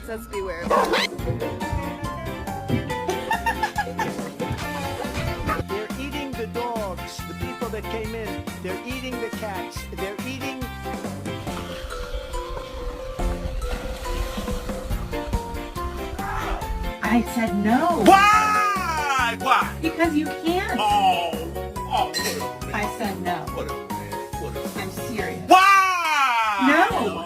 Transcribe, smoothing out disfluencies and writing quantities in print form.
Princess Beware. They're eating the dogs, the people that came in. They're eating the cats. They're eating... I said no. Why? Why? Because you can't. Oh, whatever, man. I said no. Whatever, man. Whatever. I'm serious. Why? No.